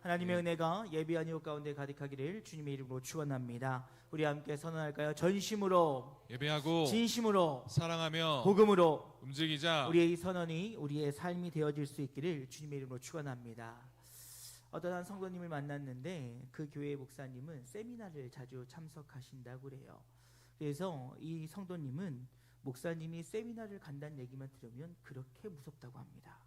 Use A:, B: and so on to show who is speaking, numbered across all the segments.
A: 하나님의 은혜가 예비한 이웃 가운데 가득하기를 주님의 이름으로 축원합니다. 우리 함께 선언할까요? 전심으로
B: 예배하고
A: 진심으로
B: 사랑하며
A: 복음으로
B: 움직이자.
A: 우리의 이 선언이 우리의 삶이 되어질 수 있기를 주님의 이름으로 축원합니다. 어떤 한 성도님을 만났는데 그 교회 목사님은 세미나를 자주 참석하신다고 그래요. 그래서 이 성도님은 목사님이 세미나를 간다는 얘기만 들으면 그렇게 무섭다고 합니다.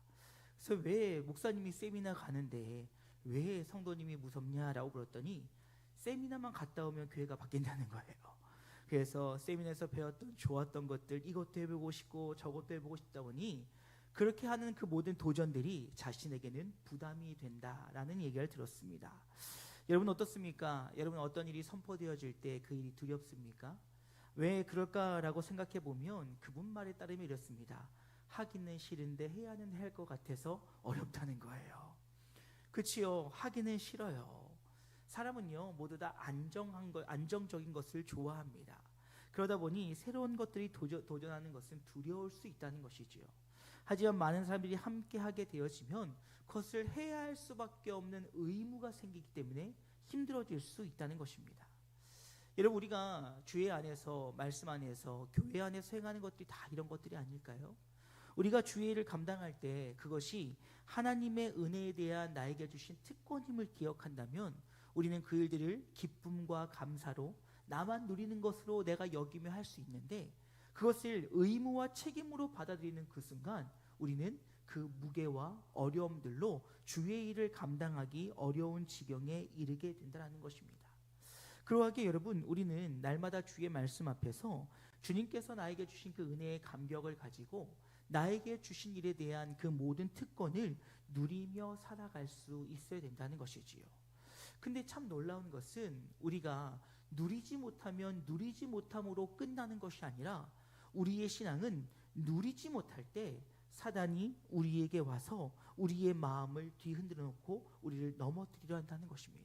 A: 그래서 왜 목사님이 세미나 가는데 왜 성도님이 무섭냐라고 물었더니 세미나만 갔다 오면 교회가 바뀐다는 거예요. 그래서 세미나에서 배웠던 좋았던 것들, 이것도 해보고 싶고 저것도 해보고 싶다 보니 그렇게 하는 그 모든 도전들이 자신에게는 부담이 된다라는 얘기를 들었습니다. 여러분 어떻습니까? 여러분 어떤 일이 선포되어질 때 그 일이 두렵습니까? 왜 그럴까라고 생각해 보면 그분 말에 따르면 이렇습니다. 하기는 싫은데 해야는 할 것 같아서 어렵다는 거예요. 그치요? 하기는 싫어요. 사람은요 모두 다 안정적인 것을 좋아합니다. 그러다 보니 새로운 것들이 도전하는 것은 두려울 수 있다는 것이지요. 하지만 많은 사람들이 함께 하게 되어지면 그것을 해야 할 수밖에 없는 의무가 생기기 때문에 힘들어질 수 있다는 것입니다. 여러분 우리가 주의 안에서 말씀 안에서 교회 안에서 행하는 것들이 다 이런 것들이 아닐까요? 우리가 주의 일을 감당할 때 그것이 하나님의 은혜에 대한 나에게 주신 특권임을 기억한다면 우리는 그 일들을 기쁨과 감사로 나만 누리는 것으로 내가 여기며 할 수 있는데 그것을 의무와 책임으로 받아들이는 그 순간 우리는 그 무게와 어려움들로 주의 일을 감당하기 어려운 지경에 이르게 된다는 것입니다. 그러하게 여러분 우리는 날마다 주의 말씀 앞에서 주님께서 나에게 주신 그 은혜의 감격을 가지고 나에게 주신 일에 대한 그 모든 특권을 누리며 살아갈 수 있어야 된다는 것이지요. 근데 참 놀라운 것은 우리가 누리지 못하면 누리지 못함으로 끝나는 것이 아니라 우리의 신앙은 누리지 못할 때 사단이 우리에게 와서 우리의 마음을 뒤흔들어 놓고 우리를 넘어뜨리려 한다는 것입니다.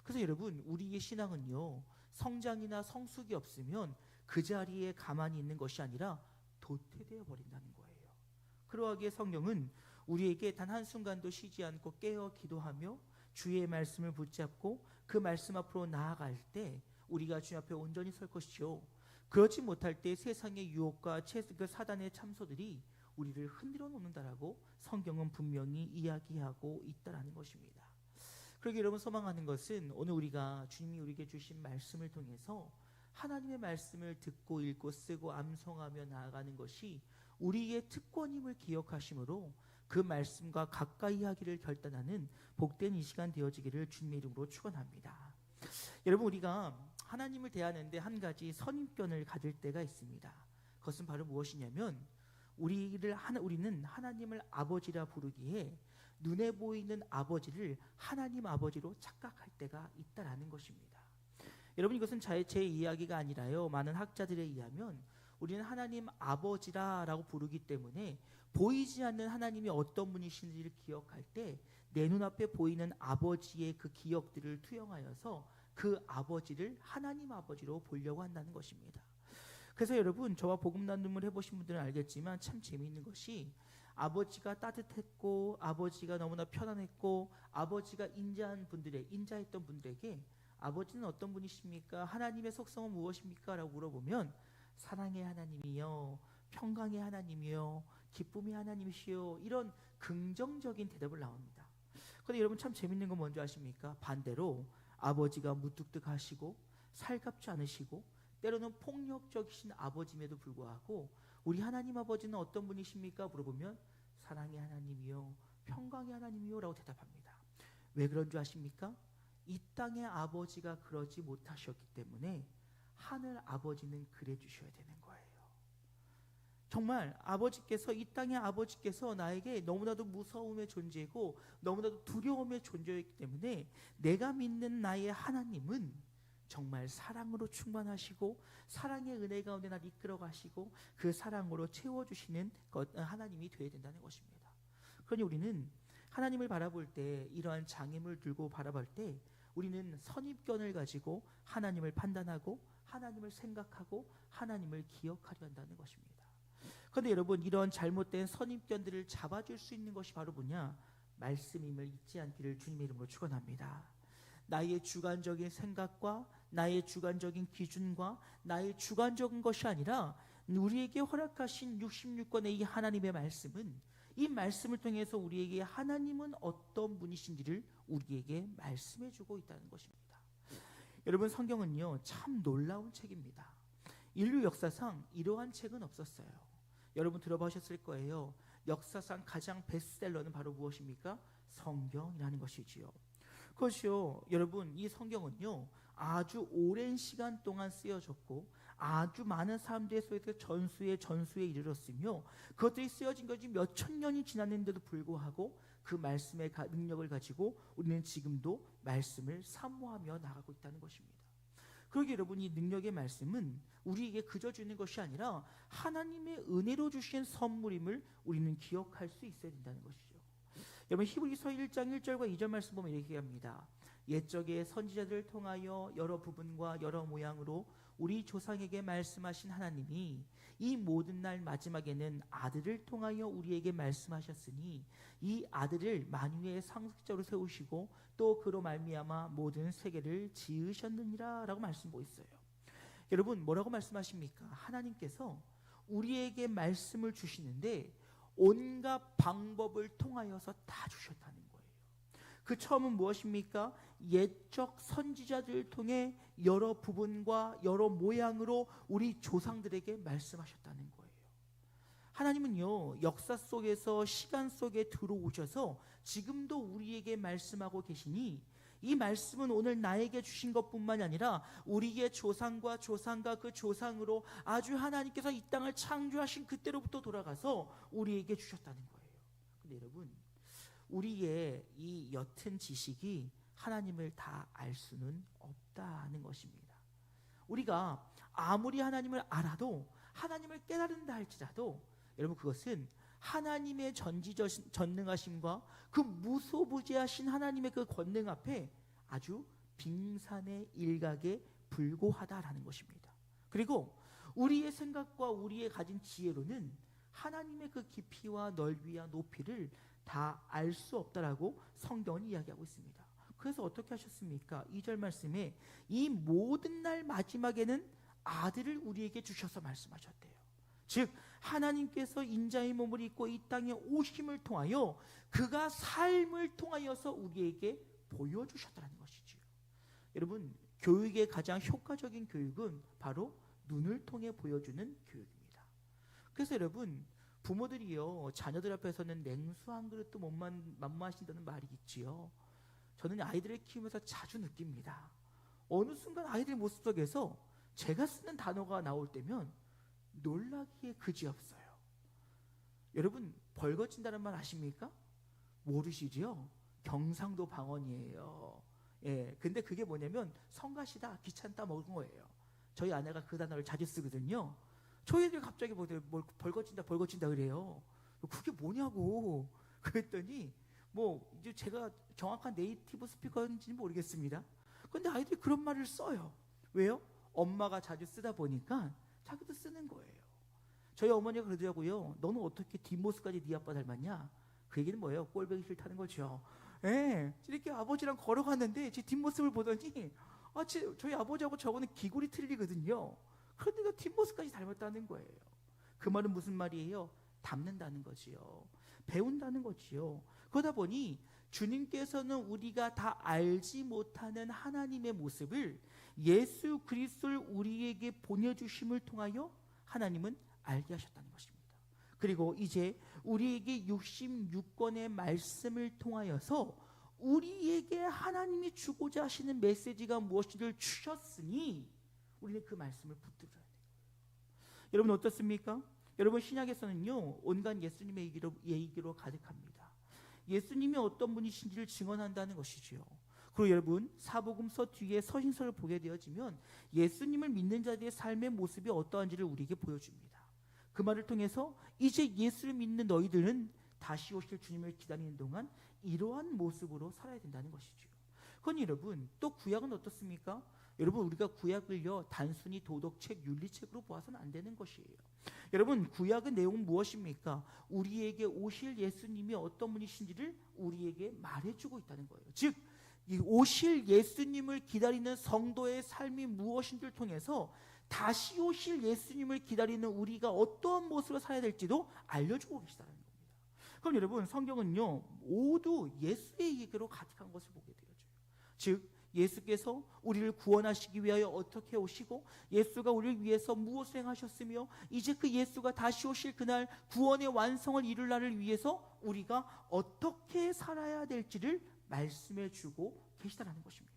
A: 그래서 여러분 우리의 신앙은요 성장이나 성숙이 없으면 그 자리에 가만히 있는 것이 아니라 도태되어 버린다는 거예요. 그러하기에 성경은 우리에게 단 한순간도 쉬지 않고 깨어 기도하며 주의 말씀을 붙잡고 그 말씀 앞으로 나아갈 때 우리가 주님 앞에 온전히 설 것이요 그렇지 못할 때 세상의 유혹과 그 사단의 참소들이 우리를 흔들어 놓는다라고 성경은 분명히 이야기하고 있다라는 것입니다. 그러기 여러분 소망하는 것은 오늘 우리가 주님이 우리에게 주신 말씀을 통해서 하나님의 말씀을 듣고 읽고 쓰고 암송하며 나아가는 것이 우리의 특권임을 기억하심으로 그 말씀과 가까이 하기를 결단하는 복된 이 시간 되어지기를 주님의 이름으로 축원합니다. 여러분 우리가 하나님을 대하는데 한 가지 선입견을 가질 때가 있습니다. 그것은 바로 무엇이냐면 우리는 하나님을 아버지라 부르기에 눈에 보이는 아버지를 하나님 아버지로 착각할 때가 있다라는 것입니다. 여러분 이것은 제 이야기가 아니라요 많은 학자들에 의하면 우리는 하나님 아버지라고 부르기 때문에 보이지 않는 하나님이 어떤 분이신지를 기억할 때 내 눈앞에 보이는 아버지의 그 기억들을 투영하여서 그 아버지를 하나님 아버지로 보려고 한다는 것입니다. 그래서 여러분 저와 복음 나눔을 해보신 분들은 알겠지만 참 재미있는 것이 아버지가 따뜻했고 아버지가 너무나 편안했고 아버지가 인자했던 분들에게 아버지는 어떤 분이십니까? 하나님의 속성은 무엇입니까? 라고 물어보면 사랑의 하나님이요 평강의 하나님이요 기쁨의 하나님이시요 이런 긍정적인 대답을 나옵니다. 그런데 여러분 참 재밌는 건 뭔지 아십니까? 반대로 아버지가 무뚝뚝하시고 살갑지 않으시고 때로는 폭력적이신 아버지임에도 불구하고 우리 하나님 아버지는 어떤 분이십니까? 물어보면 사랑의 하나님이요 평강의 하나님이요 라고 대답합니다. 왜 그런 줄 아십니까? 이 땅의 아버지가 그러지 못하셨기 때문에 하늘 아버지는 그래 주셔야 되는 거예요. 정말 아버지께서 이 땅의 아버지께서 나에게 너무나도 무서움의 존재고 너무나도 두려움의 존재였기 때문에 내가 믿는 나의 하나님은 정말 사랑으로 충만하시고 사랑의 은혜 가운데 날 이끌어 가시고 그 사랑으로 채워주시는 하나님이 되어야 된다는 것입니다. 그러니 우리는 하나님을 바라볼 때 이러한 장애물 들고 바라볼 때 우리는 선입견을 가지고 하나님을 판단하고 하나님을 생각하고 하나님을 기억하려 한다는 것입니다. 그런데 여러분 이런 잘못된 선입견들을 잡아줄 수 있는 것이 바로 뭐냐? 말씀임을 잊지 않기를 주님의 이름으로 축원합니다. 나의 주관적인 생각과 나의 주관적인 기준과 나의 주관적인 것이 아니라 우리에게 허락하신 66권의 이 하나님의 말씀은, 이 말씀을 통해서 우리에게 하나님은 어떤 분이신지를 우리에게 말씀해 주고 있다는 것입니다. 여러분, 성경은요 참 놀라운 책입니다. 인류 역사상 이러한 책은 없었어요. 여러분 들어보셨을 거예요. 역사상 가장 베스트셀러는 바로 무엇입니까? 성경이라는 것이지요. 그것이요, 여러분, 이 성경은요 아주 오랜 시간 동안 쓰여졌고 아주 많은 사람들의 속에서 전수에 이르렀으며, 그것들이 쓰여진 것이 몇천 년이 지났는데도 불구하고 그 말씀의 능력을 가지고 우리는 지금도 말씀을 사모하며 나가고 있다는 것입니다. 그러기에 여러분, 이 능력의 말씀은 우리에게 그저 주는 것이 아니라 하나님의 은혜로 주신 선물임을 우리는 기억할 수 있어야 된다는 것이죠. 여러분, 히브리서 1장 1절과 2절 말씀 보면 이렇게 합니다. 옛적에 선지자들을 통하여 여러 부분과 여러 모양으로 우리 조상에게 말씀하신 하나님이 이 모든 날 마지막에는 아들을 통하여 우리에게 말씀하셨으니 이 아들을 만유의 상속자로 세우시고 또 그로 말미암아 모든 세계를 지으셨느니라 라고 말씀하고 있어요. 여러분, 뭐라고 말씀하십니까? 하나님께서 우리에게 말씀을 주시는데 온갖 방법을 통하여서 다 주셨다는 거예요. 그 처음은 무엇입니까? 옛적 선지자들을 통해 여러 부분과 여러 모양으로 우리 조상들에게 말씀하셨다는 거예요. 하나님은요 역사 속에서 시간 속에 들어오셔서 지금도 우리에게 말씀하고 계시니, 이 말씀은 오늘 나에게 주신 것뿐만이 아니라 우리의 조상과 그 조상으로 아주 하나님께서 이 땅을 창조하신 그때로부터 돌아가서 우리에게 주셨다는 거예요. 근데 여러분, 우리의 이 옅은 지식이 하나님을 다 알 수는 없다는 것입니다. 우리가 아무리 하나님을 알아도, 하나님을 깨달은다 할지라도 여러분, 그것은 하나님의 전능하심과 그 무소부재하신 하나님의 그 권능 앞에 아주 빙산의 일각에 불과하다라는 것입니다. 그리고 우리의 생각과 우리의 가진 지혜로는 하나님의 그 깊이와 넓이와 높이를 다 알 수 없다라고 성경은 이야기하고 있습니다. 그래서 어떻게 하셨습니까? 2절 말씀에 이 모든 날 마지막에는 아들을 우리에게 주셔서 말씀하셨대요. 즉 하나님께서 인자의 몸을 입고 이 땅에 오심을 통하여 그가 삶을 통하여서 우리에게 보여주셨다는 것이지요. 여러분, 교육의 가장 효과적인 교육은 바로 눈을 통해 보여주는 교육입니다. 그래서 여러분, 부모들이요 자녀들 앞에서는 냉수 한 그릇도 못 마신다는 말이 있지요. 저는 아이들을 키우면서 자주 느낍니다. 어느 순간 아이들 모습 속에서 제가 쓰는 단어가 나올 때면 놀라기에 그지없어요. 여러분, 벌거진다는 말 아십니까? 모르시지요? 경상도 방언이에요. 예, 근데 그게 뭐냐면 성가시다, 귀찮다 먹은 거예요. 저희 아내가 그 단어를 자주 쓰거든요. 저희 애들 갑자기 뭘 벌거진다 그래요. 그게 뭐냐고 그랬더니 이제 제가 정확한 네이티브 스피커인지는 모르겠습니다. 근데 아이들이 그런 말을 써요. 왜요? 엄마가 자주 쓰다 보니까 자기도 쓰는 거예요. 저희 어머니가 그러더라고요. 너는 어떻게 뒷모습까지 네 아빠 닮았냐? 그 얘기는 뭐예요? 꼴보기 싫다는 거죠. 예, 이렇게 아버지랑 걸어갔는데 제 뒷모습을 보더니 저희 아버지하고 저거는 기골이 틀리거든요. 그런데 뒷모습까지 닮았다는 거예요. 그 말은 무슨 말이에요? 닮는다는 거지요. 배운다는 거지요. 그러다 보니 주님께서는 우리가 다 알지 못하는 하나님의 모습을 예수 그리스도를 우리에게 보내주심을 통하여 하나님은 알게 하셨다는 것입니다. 그리고 이제 우리에게 66권의 말씀을 통하여서 우리에게 하나님이 주고자 하시는 메시지가 무엇인지를 주셨으니 우리는 그 말씀을 붙들어야 돼요. 여러분 어떻습니까? 여러분, 신약에서는요 온갖 예수님의 얘기로 가득합니다. 예수님이 어떤 분이신지를 증언한다는 것이지요. 그리고 여러분, 사복음서 뒤에 서신서를 보게 되어지면 예수님을 믿는 자들의 삶의 모습이 어떠한지를 우리에게 보여줍니다. 그 말을 통해서 이제 예수를 믿는 너희들은 다시 오실 주님을 기다리는 동안 이러한 모습으로 살아야 된다는 것이죠. 그건 여러분 또 구약은 어떻습니까? 여러분 우리가 구약을요 단순히 도덕책, 윤리책으로 보아서는 안 되는 것이에요. 여러분 구약의 내용은 무엇입니까? 우리에게 오실 예수님이 어떤 분이신지를 우리에게 말해주고 있다는 거예요. 즉 이 오실 예수님을 기다리는 성도의 삶이 무엇인지를 통해서 다시 오실 예수님을 기다리는 우리가 어떠한 모습으로 살아야 될지도 알려주고 계시다는 겁니다. 그럼 여러분 성경은요 모두 예수의 얘기로 가득한 것을 보게 되어져요. 즉 예수께서 우리를 구원하시기 위하여 어떻게 오시고 예수가 우리를 위해서 무엇을 행하셨으며 이제 그 예수가 다시 오실 그날 구원의 완성을 이룰 날을 위해서 우리가 어떻게 살아야 될지를 말씀해 주고 계시다는 것입니다.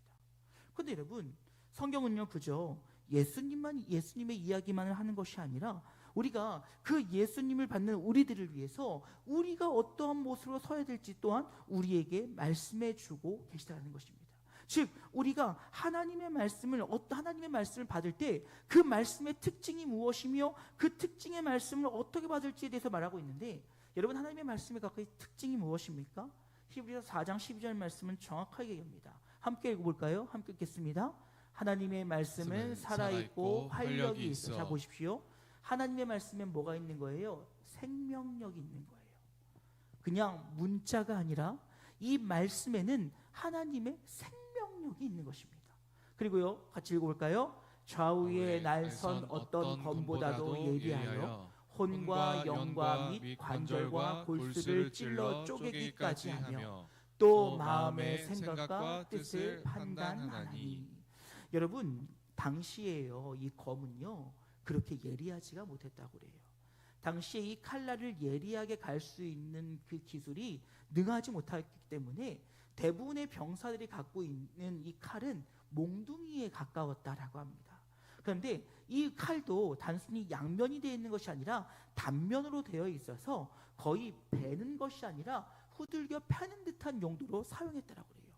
A: 그런데 여러분 성경은요 그저 예수님의 이야기만을 하는 것이 아니라 우리가 그 예수님을 받는 우리들을 위해서 우리가 어떠한 모습으로 서야 될지 또한 우리에게 말씀해 주고 계시다는 것입니다. 즉 우리가 하나님의 말씀을 받을 때 그 말씀의 특징이 무엇이며 그 특징의 말씀을 어떻게 받을지에 대해서 말하고 있는데 여러분 하나님의 말씀의 각각의 특징이 무엇입니까? 히브리서 4장 12절 말씀은 정확하게 얘기합니다. 함께 읽어볼까요? 함께 읽겠습니다. 하나님의 말씀은 살아있고 활력이 있어. 자 보십시오. 하나님의 말씀엔 뭐가 있는 거예요? 생명력이 있는 거예요. 그냥 문자가 아니라 이 말씀에는 하나님의 생명력이 있는 것입니다. 그리고요 같이 읽어볼까요? 좌우에 날선 어떤 검보다도 예리하여 혼과 영과 및 관절과 골수를 찔러 쪼개기까지 하며 또 마음의 생각과 뜻을 판단하나니. 여러분 당시에요 이 검은요 그렇게 예리하지가 못했다고 그래요. 당시에 이 칼날을 예리하게 갈 수 있는 그 기술이 능하지 못했기 때문에 대부분의 병사들이 갖고 있는 이 칼은 몽둥이에 가까웠다라고 합니다. 그런데 이 칼도 단순히 양면이 되어 있는 것이 아니라 단면으로 되어 있어서 거의 베는 것이 아니라 후들겨 패는 듯한 용도로 사용했다라고 그래요.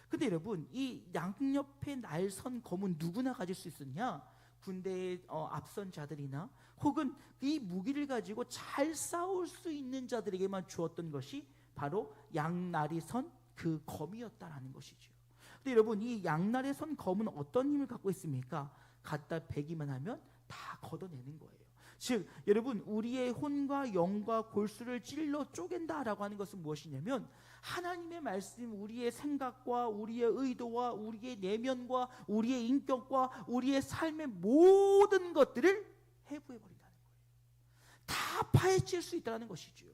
A: 근데 여러분 이 양옆에 날선 검은 누구나 가질 수 있었냐? 군대에 앞선 자들이나 혹은 이 무기를 가지고 잘 싸울 수 있는 자들에게만 주었던 것이 바로 양날이 선 그 검이었다라는 것이죠. 근데 여러분 이 양날에 선 검은 어떤 힘을 갖고 있습니까? 갖다 베기만 하면 다 걷어내는 거예요. 즉 여러분 우리의 혼과 영과 골수를 찔러 쪼갠다라고 하는 것은 무엇이냐면 하나님의 말씀 우리의 생각과 우리의 의도와 우리의 내면과 우리의 인격과 우리의 삶의 모든 것들을 해부해버린다는 거예요. 다 파헤칠 수 있다는 것이죠.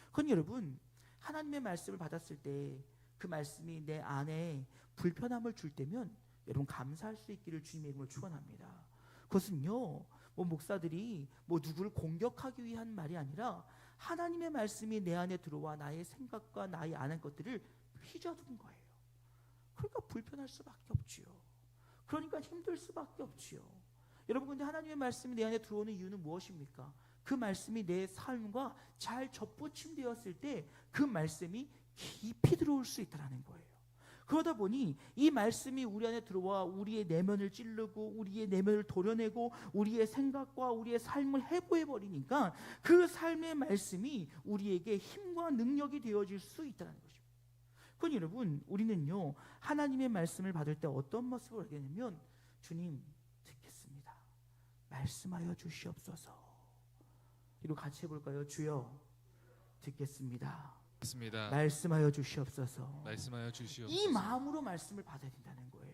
A: 그건 여러분 하나님의 말씀을 받았을 때 그 말씀이 내 안에 불편함을 줄 때면 여러분 감사할 수 있기를 주님의 이름으로 축원합니다. 그것은요 목사들이 누구를 공격하기 위한 말이 아니라 하나님의 말씀이 내 안에 들어와 나의 생각과 나의 아는 것들을 휘저은 거예요. 그러니까 불편할 수밖에 없지요. 그러니까 힘들 수밖에 없지요. 여러분 근데 하나님의 말씀이 내 안에 들어오는 이유는 무엇입니까? 그 말씀이 내 삶과 잘 접붙임되었을 때 그 말씀이 깊이 들어올 수 있다는 거예요. 그러다 보니 이 말씀이 우리 안에 들어와 우리의 내면을 찌르고 우리의 내면을 도려내고 우리의 생각과 우리의 삶을 해부해버리니까 그 삶의 말씀이 우리에게 힘과 능력이 되어질 수 있다는 것입니다. 그건 여러분 우리는요 하나님의 말씀을 받을 때 어떤 모습을 하게 되면 주님 듣겠습니다. 말씀하여 주시옵소서. 이거 같이 해볼까요? 주여 듣겠습니다. 말씀하여 주시옵소서. 이 마음으로 말씀을 받아야 된다는 거예요.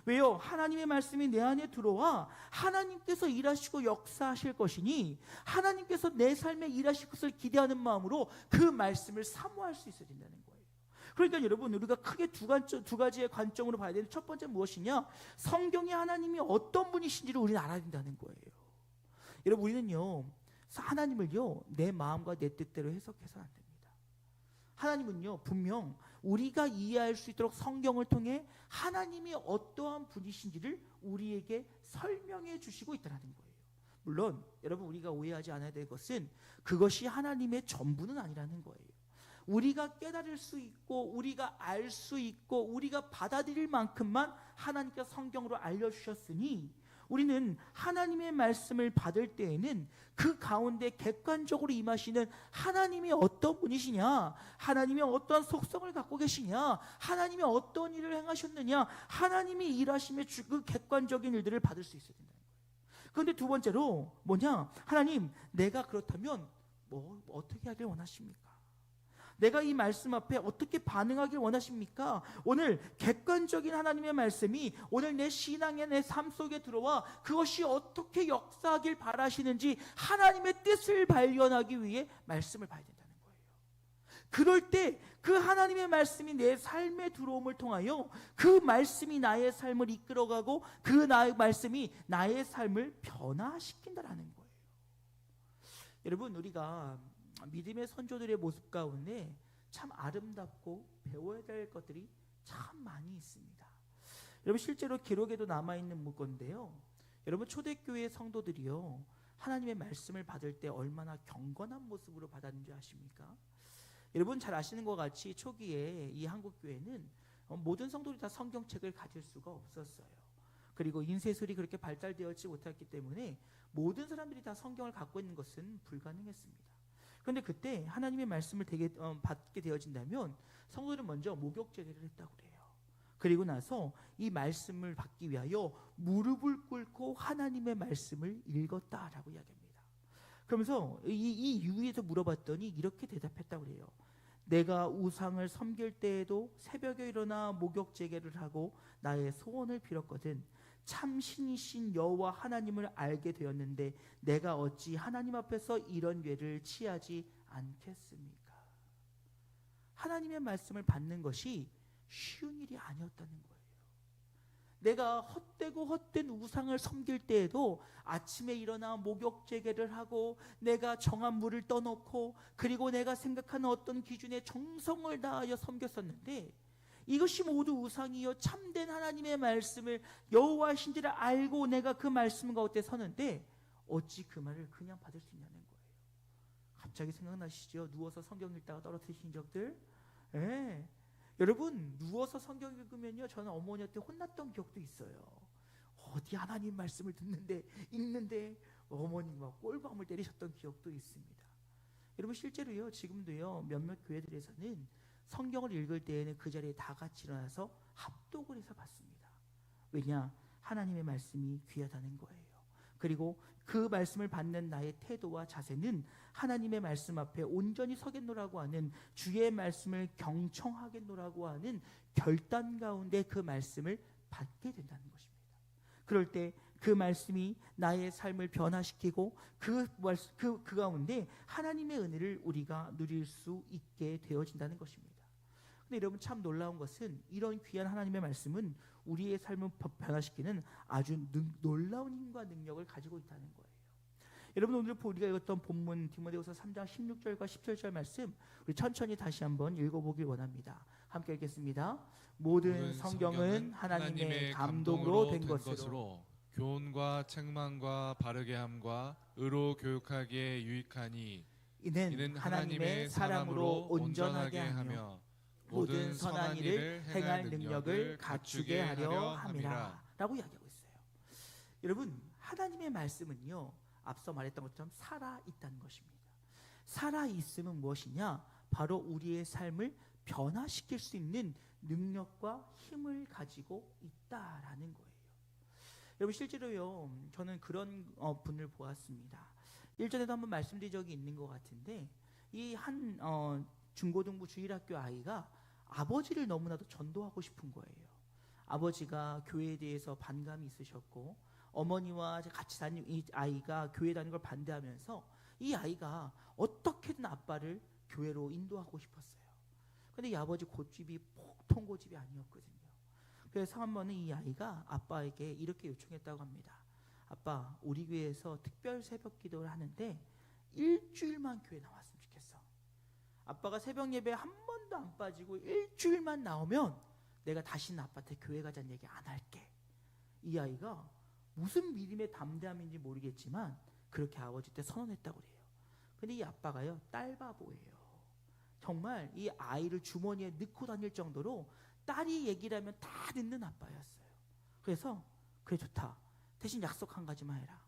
A: 왜요? 하나님의 말씀이 내 안에 들어와 하나님께서 일하시고 역사하실 것이니 하나님께서 내 삶에 일하실 것을 기대하는 마음으로 그 말씀을 사모할 수 있어야 된다는 거예요. 그러니까 여러분 우리가 크게 두 가지의 관점으로 봐야 되는 첫 번째 무엇이냐? 성경에 하나님이 어떤 분이신지를 우리는 알아야 된다는 거예요. 여러분 우리는요 하나님을요 내 마음과 내 뜻대로 해석해서는 안 됩니다. 하나님은요 분명 우리가 이해할 수 있도록 성경을 통해 하나님이 어떠한 분이신지를 우리에게 설명해 주시고 있다는 거예요. 물론 여러분 우리가 오해하지 않아야 될 것은 그것이 하나님의 전부는 아니라는 거예요. 우리가 깨달을 수 있고 우리가 알 수 있고 우리가 받아들일 만큼만 하나님께서 성경으로 알려주셨으니 우리는 하나님의 말씀을 받을 때에는 그 가운데 객관적으로 임하시는 하나님이 어떤 분이시냐, 하나님이 어떤 속성을 갖고 계시냐, 하나님이 어떤 일을 행하셨느냐, 하나님이 일하심의 그 객관적인 일들을 받을 수 있어야 된다는 거예요. 그런데 두 번째로 뭐냐, 하나님 내가 그렇다면 어떻게 하길 원하십니까? 내가 이 말씀 앞에 어떻게 반응하길 원하십니까? 오늘 객관적인 하나님의 말씀이 오늘 내 신앙의 내 삶 속에 들어와 그것이 어떻게 역사하길 바라시는지 하나님의 뜻을 발견하기 위해 말씀을 봐야 된다는 거예요. 그럴 때 그 하나님의 말씀이 내 삶에 들어옴을 통하여 그 말씀이 나의 삶을 이끌어가고 그 말씀이 나의 삶을 변화시킨다라는 거예요. 여러분, 우리가 믿음의 선조들의 모습 가운데 참 아름답고 배워야 될 것들이 참 많이 있습니다. 여러분, 실제로 기록에도 남아있는 문건인데요, 여러분 초대교회 성도들이요 하나님의 말씀을 받을 때 얼마나 경건한 모습으로 받았는지 아십니까? 여러분 잘 아시는 것 같이 초기에 이 한국교회는 모든 성도들이 다 성경책을 가질 수가 없었어요. 그리고 인쇄술이 그렇게 발달되었지 못했기 때문에 모든 사람들이 다 성경을 갖고 있는 것은 불가능했습니다. 그런데 그때 하나님의 말씀을 받게 되어진다면 성도들은 먼저 목욕제례를 했다고 그래요. 그리고 나서 이 말씀을 받기 위하여 무릎을 꿇고 하나님의 말씀을 읽었다라고 이야기합니다. 그러면서 이 유의에서 물어봤더니 이렇게 대답했다고 그래요. 내가 우상을 섬길 때에도 새벽에 일어나 목욕제례를 하고 나의 소원을 빌었거든. 참 신이신 여호와 하나님을 알게 되었는데 내가 어찌 하나님 앞에서 이런 죄를 취하지 않겠습니까? 하나님의 말씀을 받는 것이 쉬운 일이 아니었다는 거예요. 내가 헛되고 헛된 우상을 섬길 때에도 아침에 일어나 목욕제례를 하고 내가 정한 물을 떠놓고 그리고 내가 생각하는 어떤 기준에 정성을 다하여 섬겼었는데 이것이 모두 우상이요 참된 하나님의 말씀을 여호와신지를 알고 내가 그 말씀 가운데 서는데 어찌 그 말을 그냥 받을 수 있냐는 거예요. 갑자기 생각나시죠? 누워서 성경 읽다가 떨어뜨리신 적들? 예. 여러분 누워서 성경 읽으면요 저는 어머니한테 혼났던 기억도 있어요. 어디 하나님 말씀을 듣는데 읽는데 어머니가 꼴밤을 때리셨던 기억도 있습니다. 여러분 실제로요 지금도요 몇몇 교회들에서는 성경을 읽을 때에는 그 자리에 다 같이 일어나서 합독을 해서 받습니다. 왜냐? 하나님의 말씀이 귀하다는 거예요. 그리고 그 말씀을 받는 나의 태도와 자세는 하나님의 말씀 앞에 온전히 서겠노라고 하는 주의 말씀을 경청하겠노라고 하는 결단 가운데 그 말씀을 받게 된다는 것입니다. 그럴 때 그 말씀이 나의 삶을 변화시키고 그 가운데 하나님의 은혜를 우리가 누릴 수 있게 되어진다는 것입니다. 근데 여러분 참 놀라운 것은 이런 귀한 하나님의 말씀은 우리의 삶을 변화시키는 아주 놀라운 힘과 능력을 가지고 있다는 거예요. 여러분 오늘 우리가 읽었던 본문 디모데후서 3장 16절과 17절 말씀 우리 천천히 다시 한번 읽어보길 원합니다. 함께 읽겠습니다. 모든 성경은 하나님의 감동으로 된 것으로
B: 교훈과 책망과 바르게 함과 의로 교육하기에 유익하니 이는 하나님의 사람으로 온전하게 하며 모든 선한 일을 행할 능력을 갖추게 하려 함이라
A: 라고 이야기하고 있어요. 여러분 하나님의 말씀은요 앞서 말했던 것처럼 살아있다는 것입니다. 살아있음은 무엇이냐? 바로 우리의 삶을 변화시킬 수 있는 능력과 힘을 가지고 있다라는 거예요. 여러분 실제로요 저는 그런 분을 보았습니다. 일전에도 한번 말씀드린 적이 있는 것 같은데 이 한 중고등부 주일학교 아이가 아버지를 너무나도 전도하고 싶은 거예요. 아버지가 교회에 대해서 반감이 있으셨고 어머니와 같이 다니는 이 아이가 교회 다니는 걸 반대하면서 이 아이가 어떻게든 아빠를 교회로 인도하고 싶었어요. 근데 이 아버지 고집이 보통 고집이 아니었거든요. 그래서 한 번은 이 아이가 아빠에게 이렇게 요청했다고 합니다. 아빠, 우리 교회에서 특별 새벽 기도를 하는데 일주일만 교회 나왔으면 좋겠어. 아빠가 새벽 예배 한 번도 안 빠지고 일주일만 나오면 내가 다시는 아빠한테 교회 가자는 얘기 안 할게. 이 아이가 무슨 믿음의 담대함인지 모르겠지만 그렇게 아버지 때 선언했다고 그래요. 근데 이 아빠가요 딸바보예요. 정말 이 아이를 주머니에 넣고 다닐 정도로 딸이 얘기를 하면 다 듣는 아빠였어요. 그래서 그래 좋다. 대신 약속 한 가지만 해라.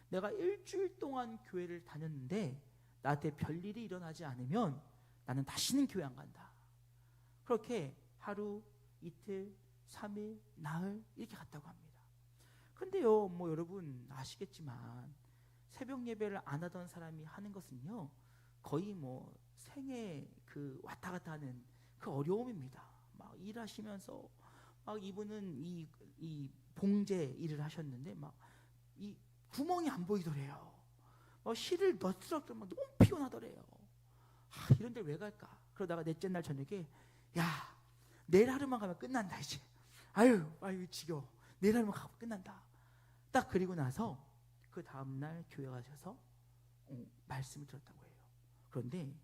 A: 내가 일주일 동안 교회를 다녔는데 나한테 별일이 일어나지 않으면 나는 다시는 교회 안 간다. 그렇게 하루, 이틀, 3일, 나흘 이렇게 갔다고 합니다. 근데요, 뭐 여러분 아시겠지만 새벽 예배를 안 하던 사람이 하는 것은요, 거의 뭐 생애 그 왔다 갔다 하는 그 어려움입니다. 막 일하시면서 막 이분은 이 봉제 일을 하셨는데 막 이 구멍이 안 보이더래요. 실을 넣었을 막 너무 피곤하더래요. 이런 데를 왜 갈까? 그러다가 넷째 날 저녁에 야, 내일 하루만 가면 끝난다 이제. 아유 지겨워. 내일 하루만 가고 끝난다. 딱 그리고 나서 그 다음날 교회 가셔서 말씀을 들었다고 해요. 그런데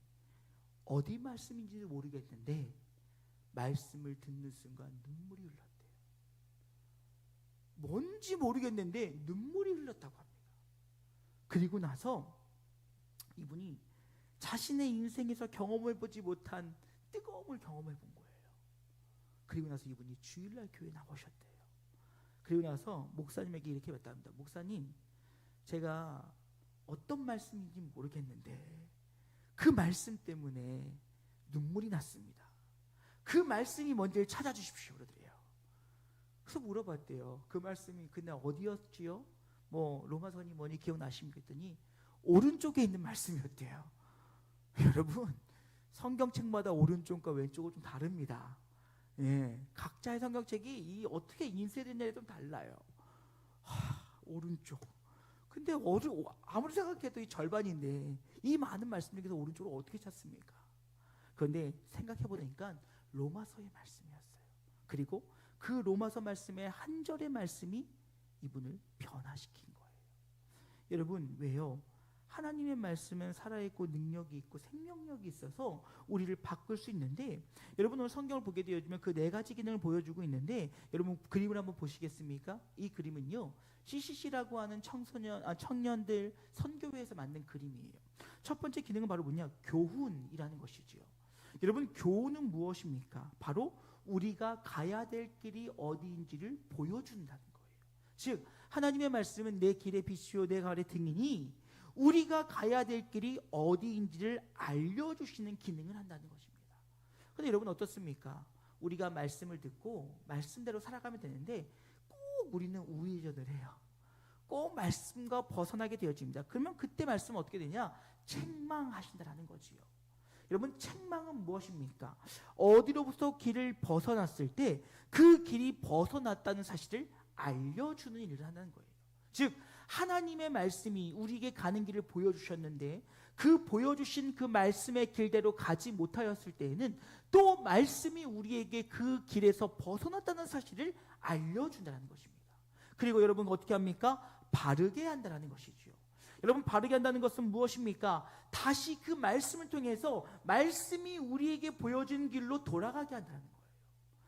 A: 어디 말씀인지도 모르겠는데 말씀을 듣는 순간 눈물이 흘렀대요. 뭔지 모르겠는데 눈물이 흘렀다고 합니다. 그리고 나서 이분이 자신의 인생에서 경험해보지 못한 뜨거움을 경험해 본 거예요. 그리고 나서 이분이 주일날 교회에 나오셨대요. 그리고 나서 목사님에게 이렇게 말합니다. 목사님, 제가 어떤 말씀인지 모르겠는데 그 말씀 때문에 눈물이 났습니다. 그 말씀이 뭔지를 찾아주십시오. 그러더래요. 그래서 물어봤대요. 그 말씀이 그날 어디였지요? 뭐 로마서니 뭐니 기억나십니까? 했더니 오른쪽에 있는 말씀이었대요. 여러분, 성경책마다 오른쪽과 왼쪽은 좀 다릅니다. 예, 각자의 성경책이 어떻게 인쇄되냐에 좀 달라요. 오른쪽. 근데 아무리 생각해도 이 절반인데 이 많은 말씀 중에서 오른쪽을 어떻게 찾습니까? 그런데 생각해보니까 로마서의 말씀이었어요. 그리고 그 로마서 말씀의 한 절의 말씀이 이분을 변화시킨 거예요. 여러분, 왜요? 하나님의 말씀은 살아있고 능력이 있고 생명력이 있어서 우리를 바꿀 수 있는데, 여러분 오늘 성경을 보게 되어지면 그 네 가지 기능을 보여주고 있는데, 여러분 그림을 한번 보시겠습니까? 이 그림은요, CCC라고 하는 청년들 선교회에서 만든 그림이에요. 첫 번째 기능은 바로 뭐냐? 교훈이라는 것이지요. 여러분, 교훈은 무엇입니까? 바로 우리가 가야 될 길이 어디인지를 보여준다는 거예요. 즉 하나님의 말씀은 내 길의 빛이요 내 발의 등이니 우리가 가야 될 길이 어디인지를 알려주시는 기능을 한다는 것입니다. 그런데 여러분 어떻습니까? 우리가 말씀을 듣고 말씀대로 살아가면 되는데 꼭 우리는 우회전을 해요. 꼭 말씀과 벗어나게 되어집니다. 그러면 그때 말씀은 어떻게 되냐? 책망하신다라는 거지요. 여러분, 책망은 무엇입니까? 어디로부터 길을 벗어났을 때 그 길이 벗어났다는 사실을 알려주는 일을 한다는 거예요. 즉 하나님의 말씀이 우리에게 가는 길을 보여주셨는데 그 보여주신 그 말씀의 길대로 가지 못하였을 때에는 또 말씀이 우리에게 그 길에서 벗어났다는 사실을 알려준다는 것입니다. 그리고 여러분 어떻게 합니까? 바르게 한다는 것이죠. 여러분, 바르게 한다는 것은 무엇입니까? 다시 그 말씀을 통해서 말씀이 우리에게 보여준 길로 돌아가게 한다는 거예요.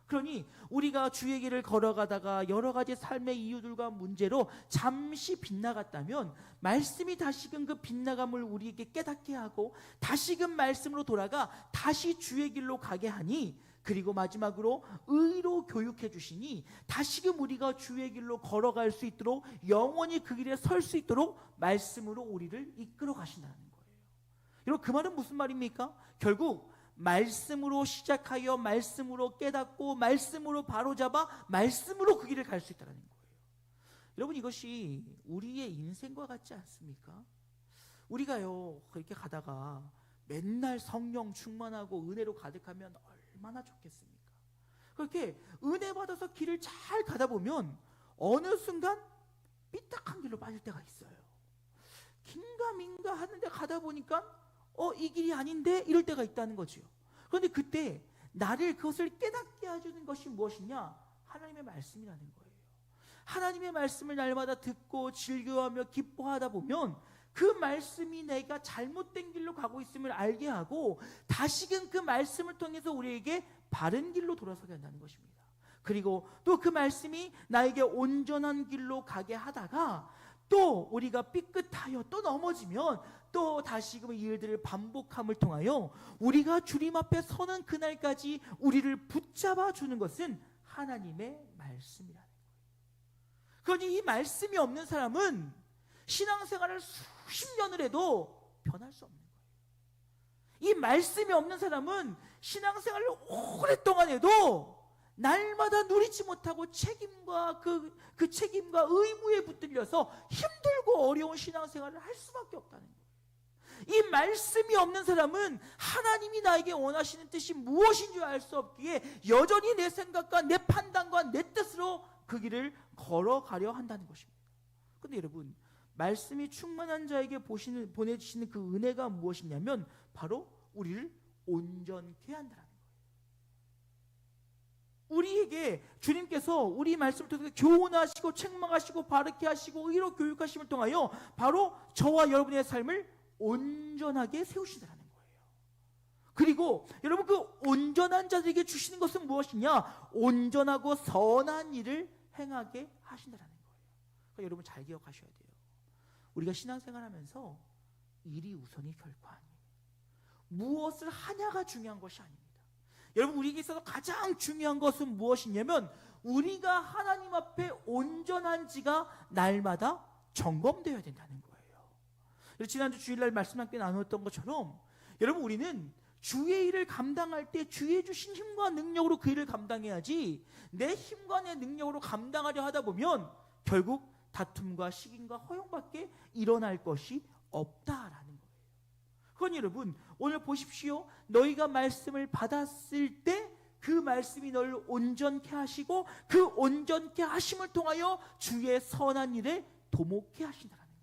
A: 그러니 우리가 주의 길을 걸어가다가 여러 가지 삶의 이유들과 문제로 잠시 빗나갔다면 말씀이 다시금 그 빗나감을 우리에게 깨닫게 하고 다시금 말씀으로 돌아가 다시 주의 길로 가게 하니, 그리고 마지막으로 의로 교육해 주시니 다시금 우리가 주의 길로 걸어갈 수 있도록 영원히 그 길에 설 수 있도록 말씀으로 우리를 이끌어 가신다는 거예요. 여러분, 그 말은 무슨 말입니까? 결국 말씀으로 시작하여 말씀으로 깨닫고 말씀으로 바로잡아 말씀으로 그 길을 갈 수 있다는 거예요. 여러분, 이것이 우리의 인생과 같지 않습니까? 우리가요 그렇게 가다가 맨날 성령 충만하고 은혜로 가득하면 얼마나 좋겠습니까? 그렇게 은혜 받아서 길을 잘 가다 보면 어느 순간 삐딱한 길로 빠질 때가 있어요. 긴가민가 하는데 가다 보니까 이 길이 아닌데 이럴 때가 있다는 거죠. 그런데 그때 나를 그것을 깨닫게 해주는 것이 무엇이냐? 하나님의 말씀이라는 거예요. 하나님의 말씀을 날마다 듣고 즐겨하며 기뻐하다 보면 그 말씀이 내가 잘못된 길로 가고 있음을 알게 하고 다시금 그 말씀을 통해서 우리에게 바른 길로 돌아서게 한다는 것입니다. 그리고 또 그 말씀이 나에게 온전한 길로 가게 하다가 또 우리가 삐끗하여 또 넘어지면 또 다시금 이 일들을 반복함을 통하여 우리가 주님 앞에 서는 그날까지 우리를 붙잡아 주는 것은 하나님의 말씀이라는 거예요. 그러니 이 말씀이 없는 사람은 신앙생활을 수십 년을 해도 변할 수 없는 거예요. 이 말씀이 없는 사람은 신앙생활을 오랫동안 해도 날마다 누리지 못하고 책임과 그 책임과 의무에 붙들려서 힘들고 어려운 신앙생활을 할 수밖에 없다는 거예요. 이 말씀이 없는 사람은 하나님이 나에게 원하시는 뜻이 무엇인 줄 알 수 없기에 여전히 내 생각과 내 판단과 내 뜻으로 그 길을 걸어가려 한다는 것입니다. 그런데 여러분, 말씀이 충만한 자에게 보내주시는 그 은혜가 무엇이냐면 바로 우리를 온전케 한다는 거예요. 우리에게 주님께서 우리 말씀을 통해서 교훈하시고 책망하시고 바르게 하시고 의로 교육하심을 통하여 바로 저와 여러분의 삶을 온전하게 세우시더라는 거예요. 그리고 여러분, 그 온전한 자들에게 주시는 것은 무엇이냐? 온전하고 선한 일을 행하게 하신다는 거예요. 그러니까 여러분 잘 기억하셔야 돼요. 우리가 신앙생활하면서 일이 우선이 결코 아니에요. 무엇을 하냐가 중요한 것이 아닙니다. 여러분, 우리에게 있어서 가장 중요한 것은 무엇이냐면 우리가 하나님 앞에 온전한지가 날마다 점검되어야 된다는 거예요. 지난주 주일날 말씀 함께 나누었던 것처럼 여러분, 우리는 주의 일을 감당할 때 주의 주신 힘과 능력으로 그 일을 감당해야지 내 힘과 내 능력으로 감당하려 하다 보면 결국 다툼과 시기과 허용밖에 일어날 것이 없다라는 거예요. 그건 여러분, 오늘 보십시오. 너희가 말씀을 받았을 때 그 말씀이 너를 온전케 하시고 그 온전케 하심을 통하여 주의 선한 일에 도목케 하신다라는 거예요.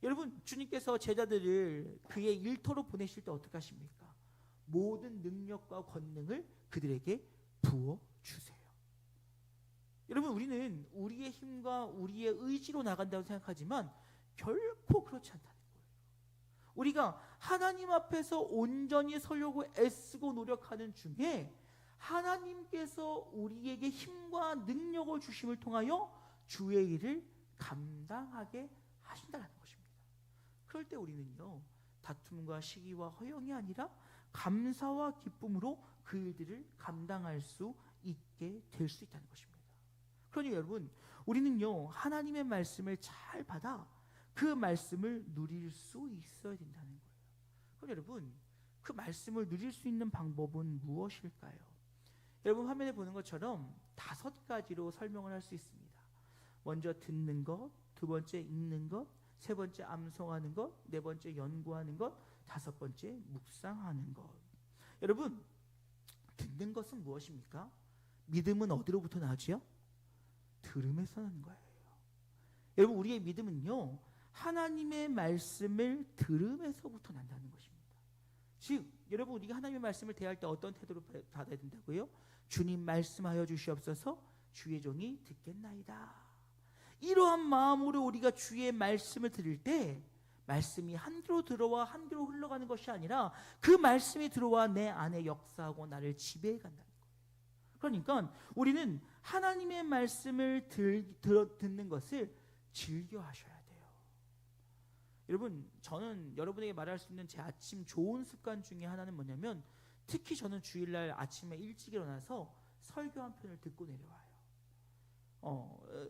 A: 여러분, 주님께서 제자들을 그의 일터로 보내실 때 어떻게 하십니까? 모든 능력과 권능을 그들에게 부어주세요. 여러분, 우리는 우리의 힘과 우리의 의지로 나간다고 생각하지만 결코 그렇지 않다는 거예요. 우리가 하나님 앞에서 온전히 서려고 애쓰고 노력하는 중에 하나님께서 우리에게 힘과 능력을 주심을 통하여 주의 일을 감당하게 하신다는 것입니다. 그럴 때 우리는요, 다툼과 시기와 허영이 아니라 감사와 기쁨으로 그 일들을 감당할 수 있게 될 수 있다는 것입니다. 그러니 여러분, 우리는요, 하나님의 말씀을 잘 받아 그 말씀을 누릴 수 있어야 된다는 거예요. 그럼 여러분, 그 말씀을 누릴 수 있는 방법은 무엇일까요? 여러분, 화면에 보는 것처럼 5가지로 설명을 할 수 있습니다. 먼저 듣는 것, 두 번째 읽는 것, 세 번째 암송하는 것, 네 번째 연구하는 것, 다섯 번째 묵상하는 것. 여러분, 듣는 것은 무엇입니까? 믿음은 어디로부터 나오지요? 들음에서 나는 거예요. 여러분, 우리의 믿음은요, 하나님의 말씀을 들음에서부터 난다는 것입니다. 즉, 여러분, 우리가 하나님의 말씀을 대할 때 어떤 태도로 받아야 된다고요? 주님 말씀하여 주시옵소서, 주의 종이 듣겠나이다. 이러한 마음으로 우리가 주의 말씀을 들을 때 말씀이 한 귀로 들어와 한 귀로 흘러가는 것이 아니라 그 말씀이 들어와 내 안에 역사하고 나를 지배해 간다는 거예요. 그러니까 우리는 하나님의 말씀을 듣는 것을 즐겨 하셔야 돼요. 여러분, 저는 여러분에게 말할 수 있는 제 아침 좋은 습관 중에 하나는 뭐냐면, 특히 저는 주일날 아침에 일찍 일어나서 설교 한 편을 듣고 내려와요.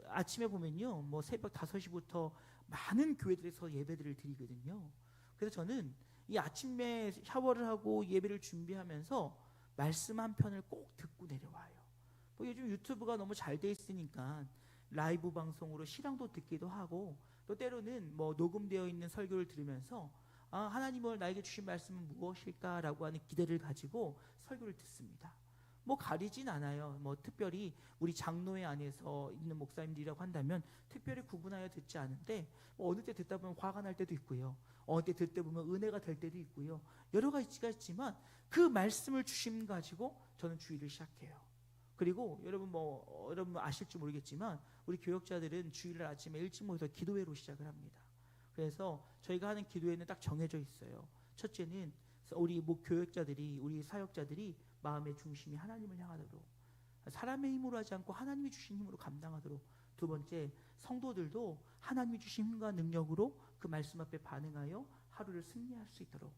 A: 아침에 보면요, 뭐 새벽 5시부터 많은 교회들에서 예배들을 드리거든요. 그래서 저는 이 아침에 샤워를 하고 예배를 준비하면서 말씀 한 편을 꼭 듣고 내려와요. 뭐 요즘 유튜브가 너무 잘 돼 있으니까 라이브 방송으로 실황도 듣기도 하고, 또 때로는 뭐 녹음되어 있는 설교를 들으면서 하나님을 나에게 주신 말씀은 무엇일까라고 하는 기대를 가지고 설교를 듣습니다. 뭐 가리진 않아요. 뭐 특별히 우리 장로회 안에서 있는 목사님들이라고 한다면 특별히 구분하여 듣지 않은데, 뭐 어느 때 듣다 보면 화가 날 때도 있고요, 어느 때 듣다 보면 은혜가 될 때도 있고요, 여러 가지가 있지만 그 말씀을 주심 가지고 저는 주일을 시작해요. 그리고 여러분 아실지 모르겠지만 우리 교역자들은 주일날 아침에 일찍 모여서 기도회로 시작을 합니다. 그래서 저희가 하는 기도회는 딱 정해져 있어요. 첫째는 우리 교역자들이, 우리 사역자들이 마음의 중심이 하나님을 향하도록, 사람의 힘으로 하지 않고 하나님이 주신 힘으로 감당하도록. 두 번째, 성도들도 하나님이 주신 힘과 능력으로 그 말씀 앞에 반응하여 하루를 승리할 수 있도록.